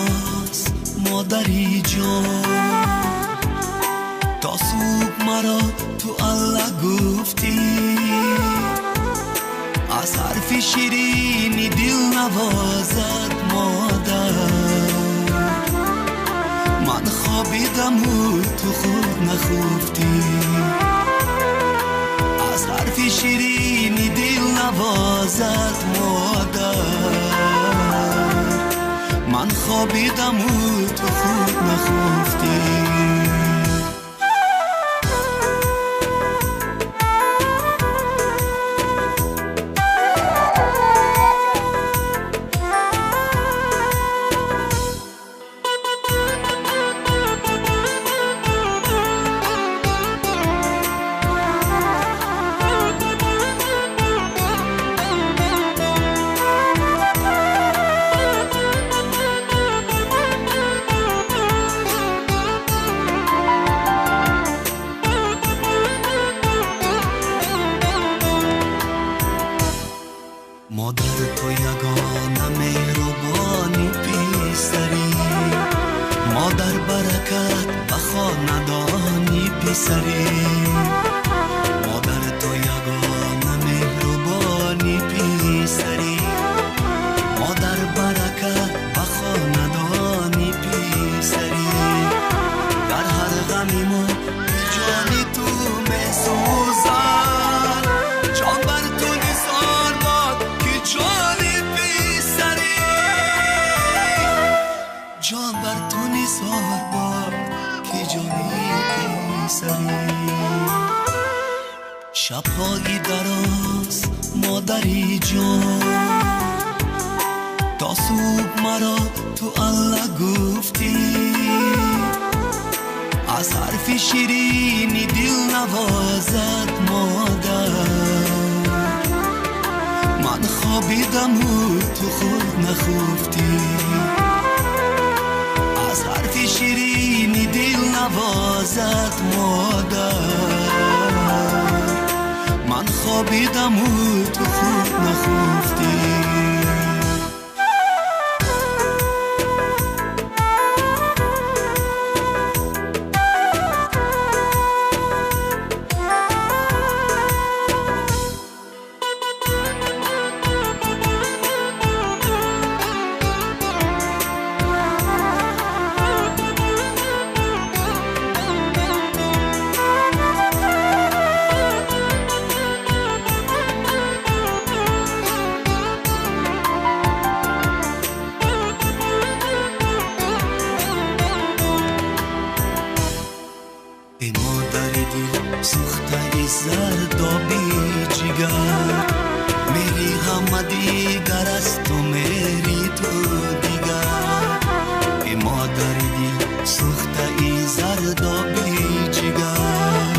دراز مادری جان، تا صبح مرا تو الله گفتی، از حرف شیرینی دل نوازد مادر. من خوابیدم و تو خود نخفتی، از حرف شیرینی دل نوازد مادر. من خوابیدم و تو خود نخفتی. مادر تو یگانه مهربانی پسری، مادر برکت بخوا ندانی پسری. مادر تو یگانه مهربانی پسری، مادر برکت بخوا ندانی پسری. در هر غمی ما جانی تو میسوزد، جان بر تو نثار باد که جانی پسری. جان بر تو نثار باد که جانی پسری. شب‌های دراز مادری جان، تا صبح مرا تو الله گفتی، از حرف شیرینی دل نوازد مادر. من خوابیدم و تو خود نخفتی، از حرف شیرینی دل نوازد مادر. من خوابیدم و تو خود نخفتی. ای مادر دل سوخته زردابی جگر، میری همه دیگر است تو میری تو دیگر. ای مادر دل سوخته زردابی جگر،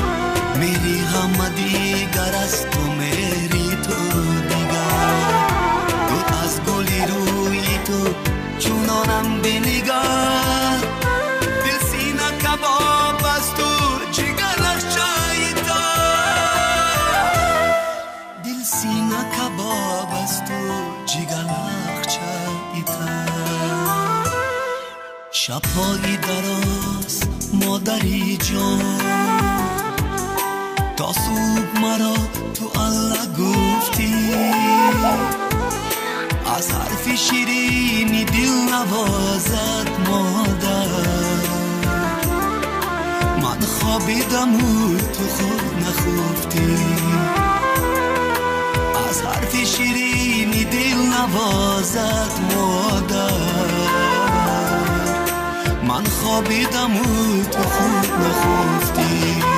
میری همه دیگر است تو میری تو دیگر. تو از گلی روی تو چونانم بنگر، دل سینه کباب است تو سینه کباب است و جیگر چایتا. شب‌های دراز مادری جان، تا صبح مرا تو الله گفتی، از حرف شیرینی دل نوازد مادر. من خوابیدم و تو خود نخفتی، از حرف شیرینی دل نوازد مادر. من خوابیدم و تو خود نخفتی.